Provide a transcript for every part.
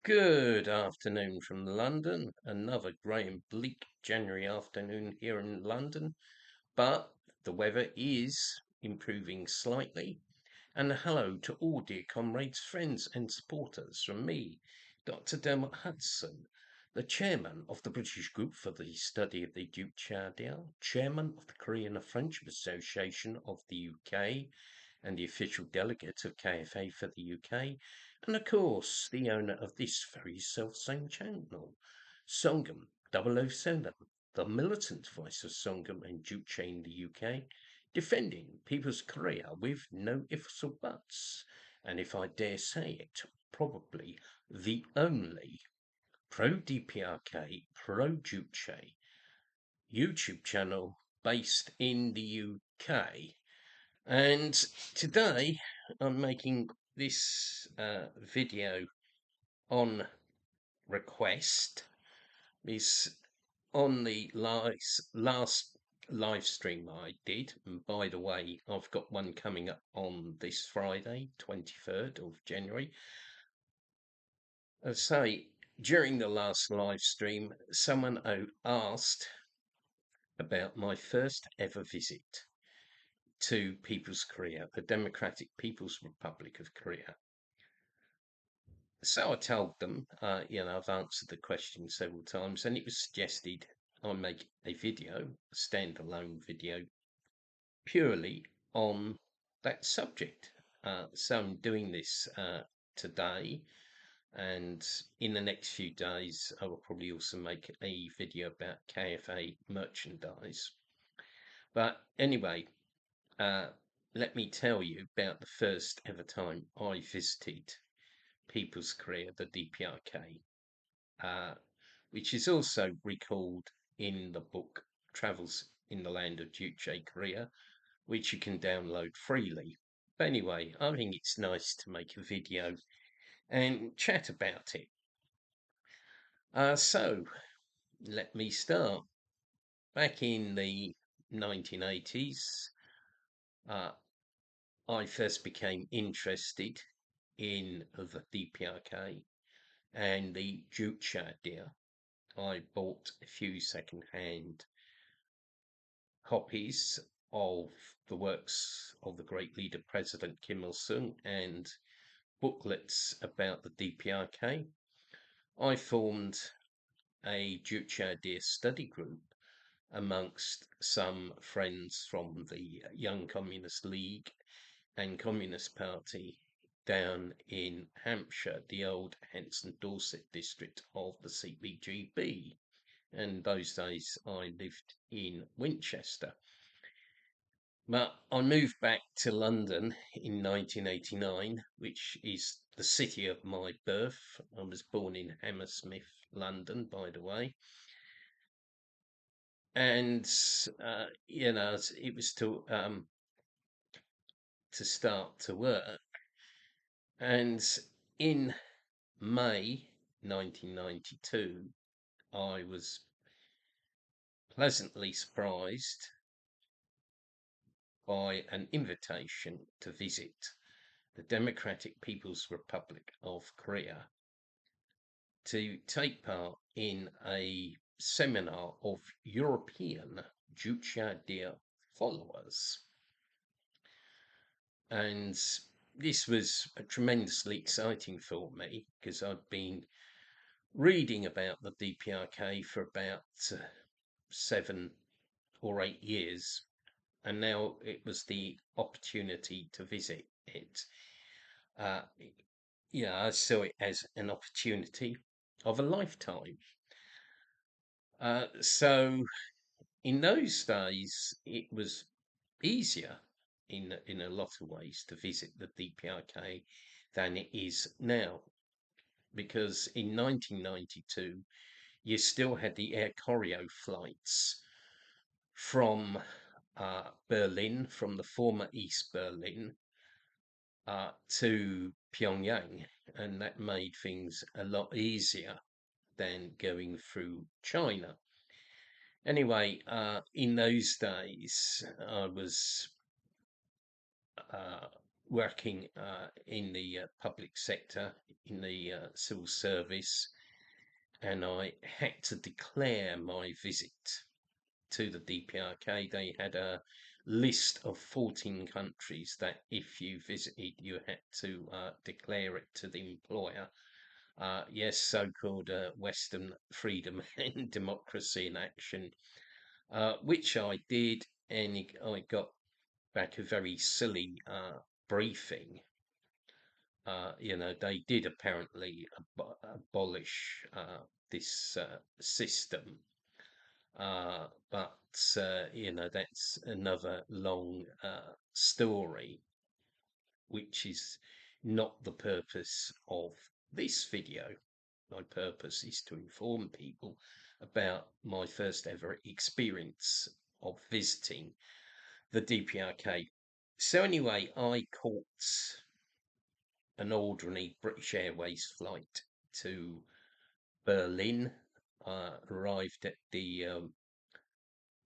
Good afternoon from London. Another grey and bleak January afternoon here in London, but the weather is improving slightly. And hello to all dear comrades, friends, and supporters from me, Dr. Dermot Hudson, the chairman of the British Group for the Study of the Juche, chairman of the Korean and Friendship Association of the UK, and the official delegate of KFA for the UK, and of course the owner of this very self-same channel, SONGUN007, the militant voice of Songum and Juche in the UK, defending people's career with no ifs or buts, and if I dare say it, probably the only pro-DPRK, pro-Juche YouTube channel based in the UK. And today I'm making this video on request. Is on the last live stream I did, and by the way, I've got one coming up on this Friday, 23rd of January. I say, during the last live stream, someone asked about my first ever visit to People's Korea, the Democratic People's Republic of Korea. So I told them, I've answered the question several times, and it was suggested I make a video, a standalone video, purely on that subject. So I'm doing this today, and in the next few days, I will probably also make a video about KFA merchandise. But anyway, let me tell you about the first ever time I visited People's Korea, the DPRK, which is also recalled in the book Travels in the Land of Juche Korea, which you can download freely. But anyway, I think it's nice to make a video and chat about it. So, let me start. Back in the 1980s, I first became interested in the DPRK and the Juche deer. I bought a few second-hand copies of the works of the great leader President Kim Il-sung and booklets about the DPRK. I formed a Juche deer study group amongst some friends from the Young Communist League and Communist Party down in Hampshire, the old Henson Dorset district of the CBGB. And those days I lived in Winchester. But I moved back to London in 1989, which is the city of my birth. I was born in Hammersmith, London, by the way. And, it was to start to work. And in May 1992, I was pleasantly surprised by an invitation to visit the Democratic People's Republic of Korea to take part in a seminar of European Juche deer followers. And this was tremendously exciting for me because I'd been reading about the DPRK for about 7 or 8 years, and now it was the opportunity to visit it. I saw it as an opportunity of a lifetime. So in those days, it was easier in a lot of ways to visit the DPRK than it is now, because in 1992 you still had the air choreo flights from Berlin, from the former East Berlin, to Pyongyang, and that made things a lot easier than going through China. Anyway, in those days, I was working in the public sector in the civil service, and I had to declare my visit to the DPRK. They had a list of 14 countries that if you visited, you had to declare it to the employer. Yes, so-called Western freedom and democracy in action, which I did, and I got back a very silly briefing. They did apparently abolish this system, but that's another long story, which is not the purpose of this video. My purpose is to inform people about my first ever experience of visiting the DPRK. So anyway, I caught an ordinary British Airways flight to Berlin. Arrived at the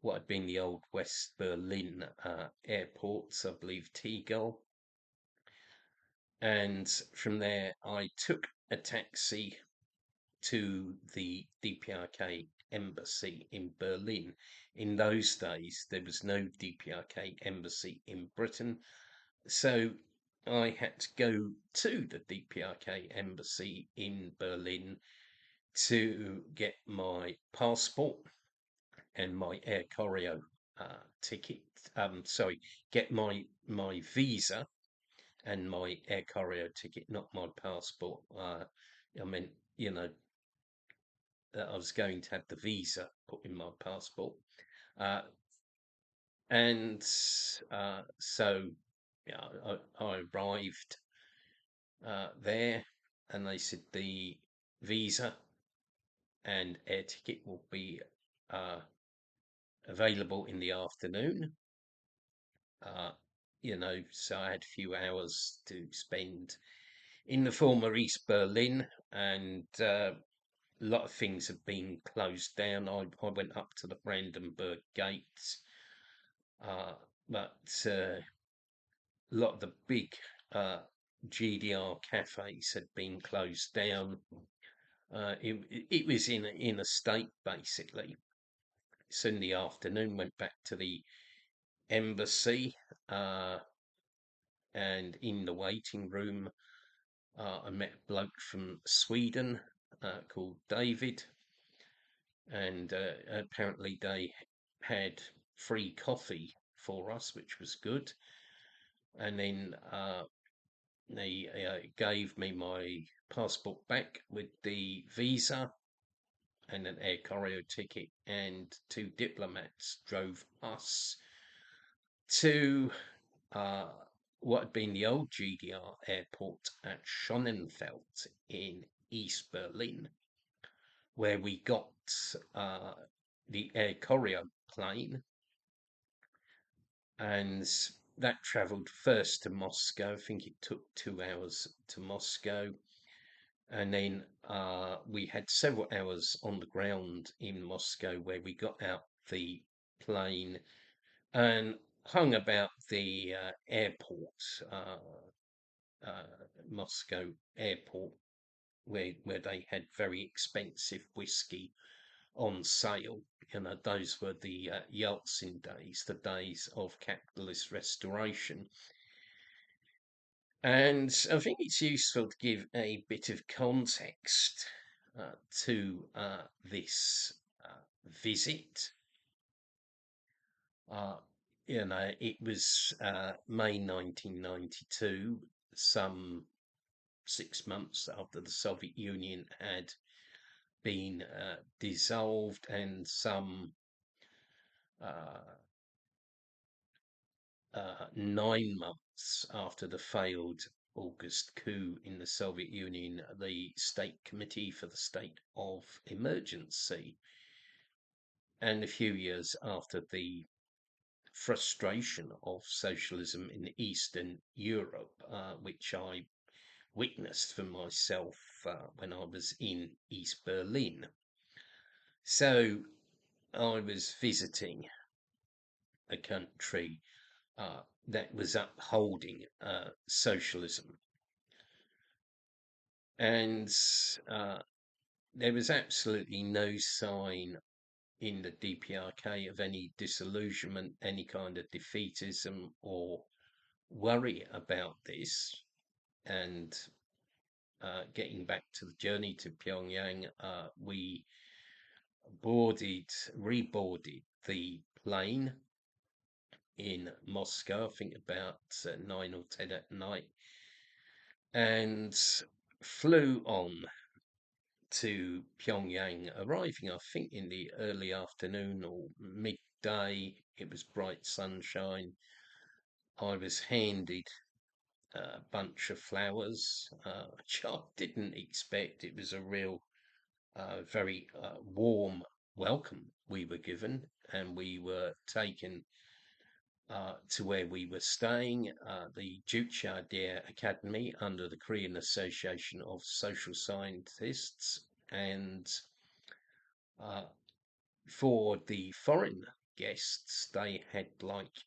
what had been the old West Berlin airports, I believe Tegel. And from there, I took a taxi to the DPRK embassy in Berlin. In those days, there was no DPRK embassy in Britain. So I had to go to the DPRK embassy in Berlin to get my passport and my air choreo ticket. Get my visa and my air choreo ticket, not my passport. I meant, that I was going to have the visa put in my passport. So I arrived there, and they said the visa and air ticket will be available in the afternoon. So I had a few hours to spend in the former East Berlin, and a lot of things have been closed down. I went up to the Brandenburg Gate, but a lot of the big GDR cafes had been closed down. It was in a state, basically. So in the afternoon, went back to the embassy, and in the waiting room, I met a bloke from Sweden called David, and apparently they had free coffee for us, which was good. And then they gave me my passport back with the visa and an air choreo ticket, and two diplomats drove us to what had been the old GDR airport at Schonenfeld in East Berlin, where we got the air choreo plane, and that travelled first to Moscow. I think it took 2 hours to Moscow, and then we had several hours on the ground in Moscow, where we got out the plane and hung about the airport, Moscow airport, where they had very expensive whiskey on sale. Those were the Yeltsin days, the days of capitalist restoration. And I think it's useful to give a bit of context to this visit. It was May 1992, some 6 months after the Soviet Union had been dissolved, and some 9 months after the failed August coup in the Soviet Union, the State Committee for the State of Emergency, and a few years after the frustration of socialism in Eastern Europe, which I witnessed for myself when I was in East Berlin. So I was visiting a country that was upholding socialism. And there was absolutely no sign in the DPRK of any disillusionment, any kind of defeatism or worry about this. And getting back to the journey to Pyongyang, we reboarded the plane in Moscow, I think about 9 or 10 at night, and flew on to Pyongyang, arriving, I think, in the early afternoon or midday. It was bright sunshine. I was handed a bunch of flowers, which I didn't expect. It was a real, very warm welcome we were given, and we were taken to where we were staying, the Juche Academy under the Korean Association of Social Scientists. And for the foreign guests, they had like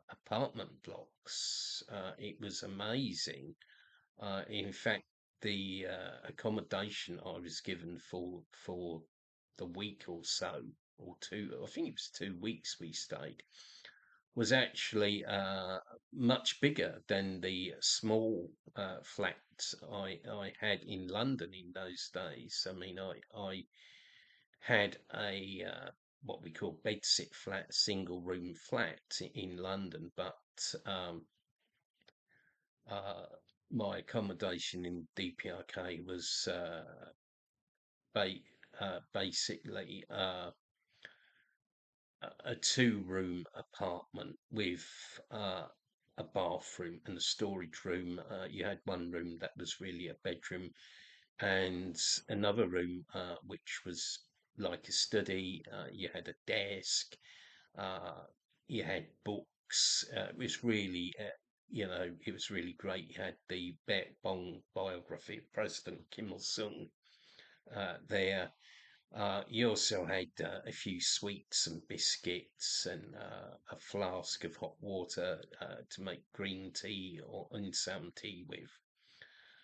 apartment blocks. It was amazing. In fact, the accommodation I was given for the week or so, or two, I think it was 2 weeks we stayed, was actually much bigger than the small flats I had in London in those days. I mean, I had a what we call bedsit flat, single room flat in London, but uh, my accommodation in DPRK was basically a 2-room apartment with a bathroom and a storage room. You had one room that was really a bedroom, and another room which was like a study. You had a desk, uh, you had books. It was really, it was really great. You had the Baek Bong biography of President Kim Il Sung there. You also had a few sweets and biscuits and a flask of hot water to make green tea or unsam tea with.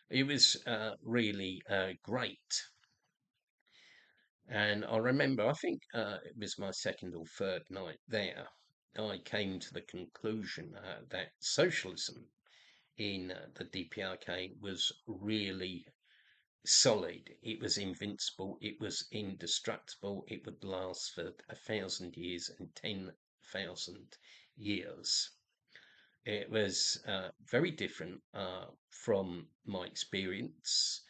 It was really great. And I remember, I think it was my second or third night there, I came to the conclusion that socialism in the DPRK was really solid. It was invincible. It was indestructible. It would last for 1,000 years and 10,000 years. It was very different from my experience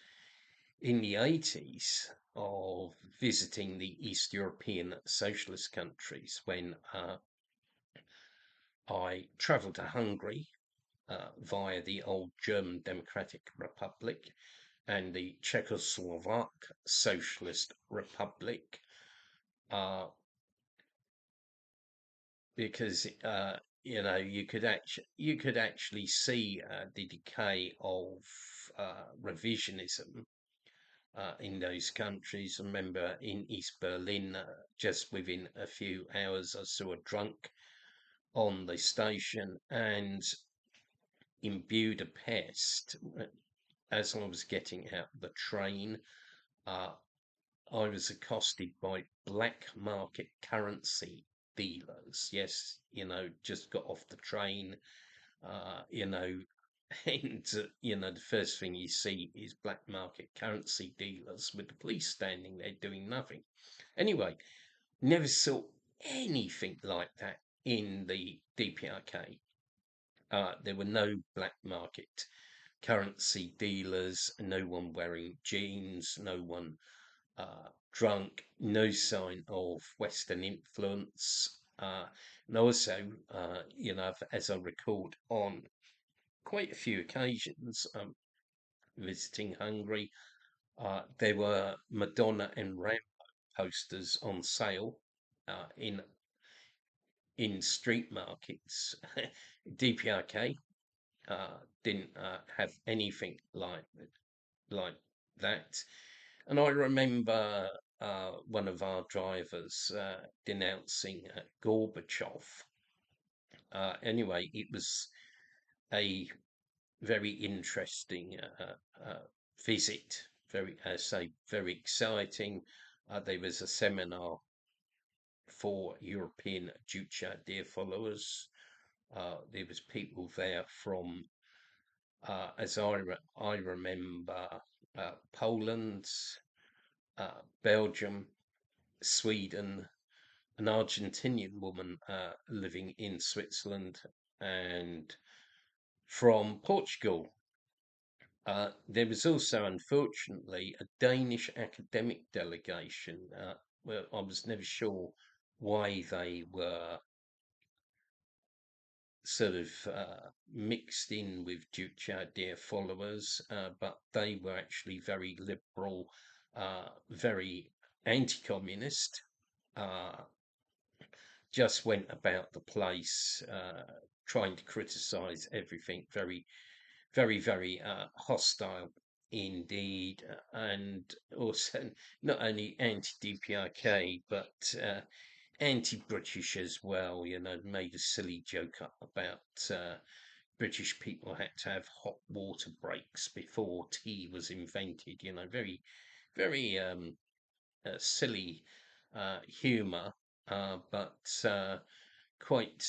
in the 80s of visiting the East European socialist countries when I travelled to Hungary via the old German Democratic Republic and the Czechoslovak Socialist Republic, because you could actually see the decay of revisionism in those countries. I remember in East Berlin, just within a few hours, I saw a drunk on the station, and in Budapest, as I was getting out the train, I was accosted by black market currency dealers. Yes, just got off the train, and the first thing you see is black market currency dealers with the police standing there doing nothing. Anyway, never saw anything like that in the DPRK. There were no black market currency dealers, no one wearing jeans, no one drunk, no sign of Western influence. And also, as I recalled on quite a few occasions visiting Hungary, there were Madonna and Rambo posters on sale in street markets. DPRK didn't have anything like that. And I remember one of our drivers denouncing Gorbachev. Anyway, it was a very interesting visit. Very, I say, very exciting. There was a seminar for European Juche deer followers. There was people there from, as I remember, Poland, Belgium, Sweden, an Argentinian woman living in Switzerland, and from Portugal. There was also, unfortunately, a Danish academic delegation. Well, I was never sure why they were sort of mixed in with Juche deer followers, but they were actually very liberal, very anti-communist. Just went about the place trying to criticise everything, very hostile indeed, and also not only anti-DPRK but anti-British as well. Made a silly joke up about British people had to have hot water breaks before tea was invented. Very silly humour, but quite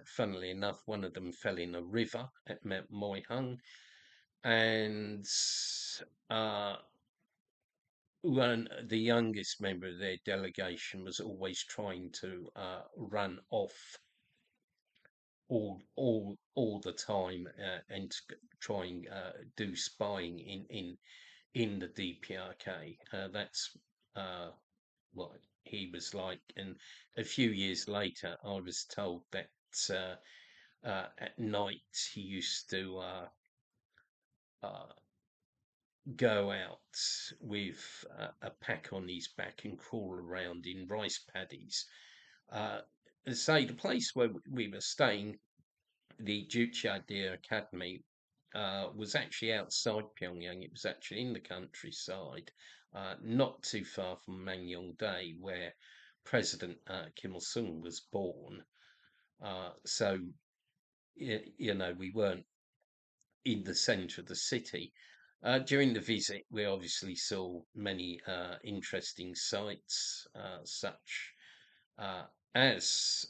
funnily enough, one of them fell in a river at Mount Moyhung, and the youngest member of their delegation was always trying to run off all the time and trying do spying in the DPRK. That's what he was like. And a few years later, I was told that at night he used to go out with a pack on his back and crawl around in rice paddies. Say the place where we were staying, the Juche Deer Academy, was actually outside Pyongyang. It was actually in the countryside, not too far from Mangyongdae, where President Kim Il Sung was born. So, we weren't in the centre of the city. During the visit, we obviously saw many interesting sights, such as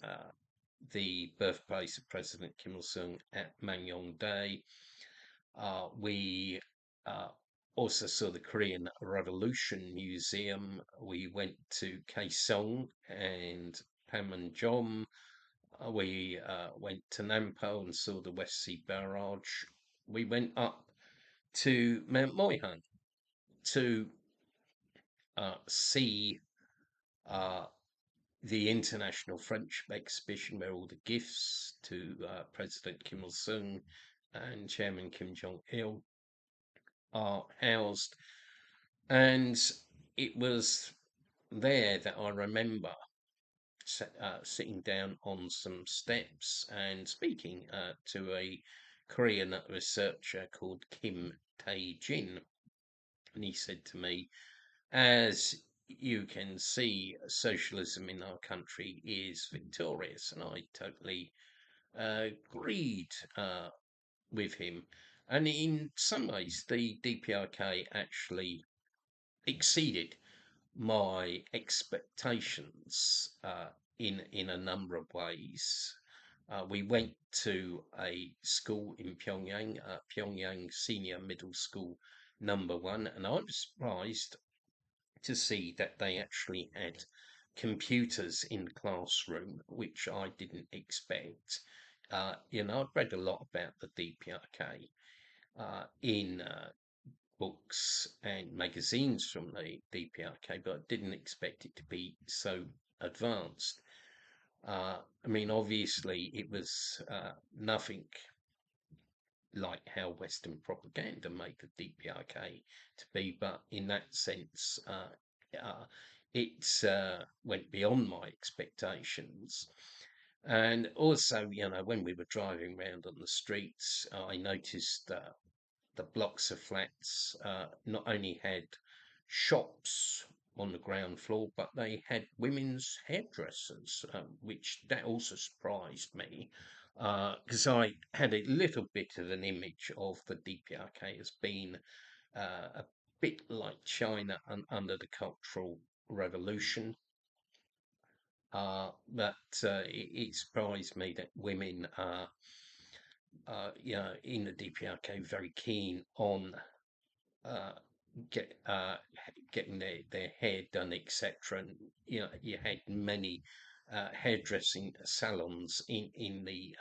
the birthplace of President Kim Il Sung at Mangyongdae. We also saw the Korean Revolution Museum. We went to Kaesong and Panmunjom. We went to Nampo and saw the West Sea Barrage. We went up to Mount Moyhang to see the International Friendship Exhibition, where all the gifts to President Kim Il Sung and Chairman Kim Jong Il are housed. And it was there that I remember sitting down on some steps and speaking to a Korean researcher called Kim Tae-jin. And he said to me, as you can see, socialism in our country is victorious. And I totally agreed with him. And in some ways, the DPRK actually exceeded my expectations in a number of ways. We went to a school in Pyongyang, Pyongyang Senior Middle School #1, and I was surprised to see that they actually had computers in the classroom, which I didn't expect. I'd read a lot about the DPRK in books and magazines from the DPRK, but I didn't expect it to be so advanced. Obviously, it was nothing like how Western propaganda made the DPRK to be, but in that sense, it went beyond my expectations. And also, when we were driving around on the streets, I noticed the blocks of flats not only had shops on the ground floor, but they had women's hairdressers, which that also surprised me, because I had a little bit of an image of the DPRK as being a bit like China under the Cultural Revolution. But it surprised me that women are, in the DPRK very keen on uh, getting their hair done, etc. And you had many hairdressing salons in the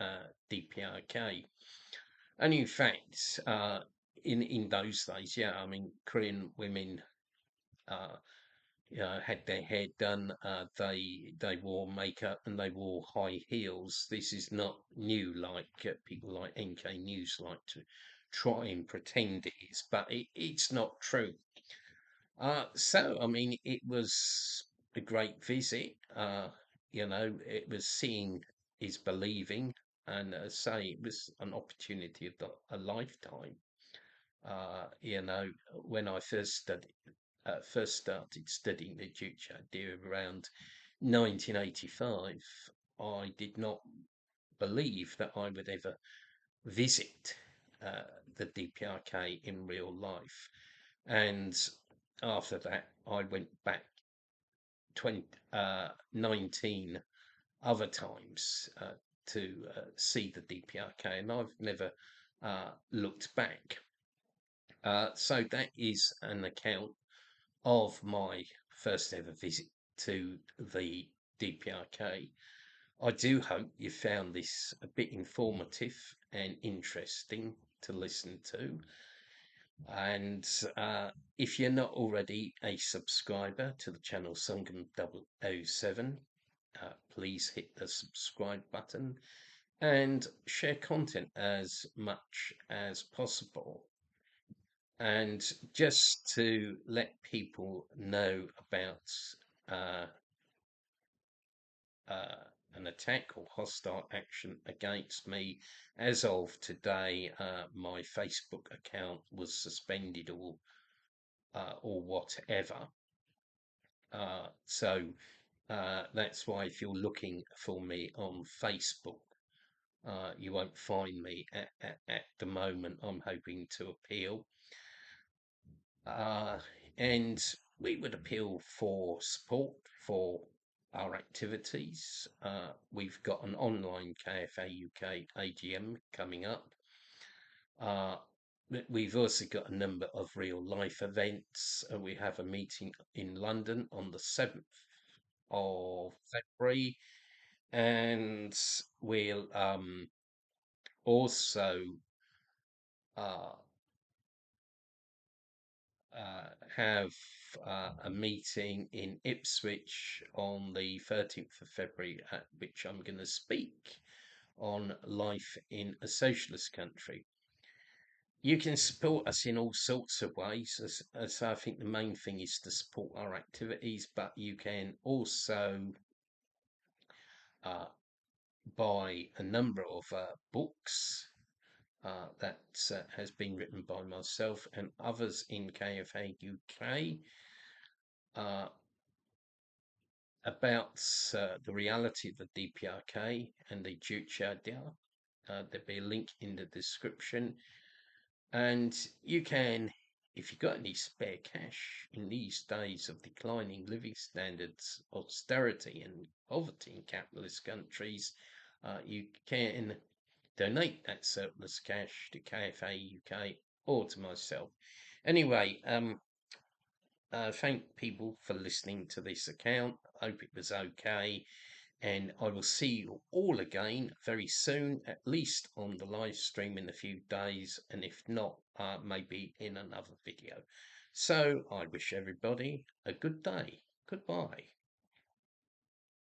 DPRK, and in fact, in those days, yeah, I mean, Korean women. Uh, had their hair done. They wore makeup and they wore high heels. This is not new, like people like NK News like to try and pretend it is, but it's not true. So I mean, it was a great visit. It was seeing is believing, and say it was an opportunity of a lifetime. When I first started studying the Juche idea around 1985, I did not believe that I would ever visit the DPRK in real life. And after that, I went back 19 other times to see the DPRK, and I've never looked back. So that is an account of my first ever visit to the DPRK. I do hope you found this a bit informative and interesting to listen to. And if you're not already a subscriber to the channel SONGUN007, please hit the subscribe button and share content as much as possible. And just to let people know about uh, an attack or hostile action against me, as of today, my Facebook account was suspended or whatever. So that's why if you're looking for me on Facebook, you won't find me at the moment. I'm hoping to appeal. And we would appeal for support for our activities. We've got an online KFA UK AGM coming up. We've also got a number of real life events. We have a meeting in London on the 7th of February, and we'll also have a meeting in Ipswich on the 13th of February, at which I'm going to speak on life in a socialist country. You can support us in all sorts of ways, as I think the main thing is to support our activities, but you can also buy a number of books that has been written by myself and others in KFA UK about the reality of the DPRK and the Juche idea. There'll be a link in the description, and you can, if you've got any spare cash in these days of declining living standards, austerity and poverty in capitalist countries, you can donate that surplus cash to KFA UK or to myself. Anyway, thank people for listening to this account. I hope it was okay, and I will see you all again very soon, at least on the live stream in a few days, and if not, maybe in another video. So I wish everybody a good day. Goodbye.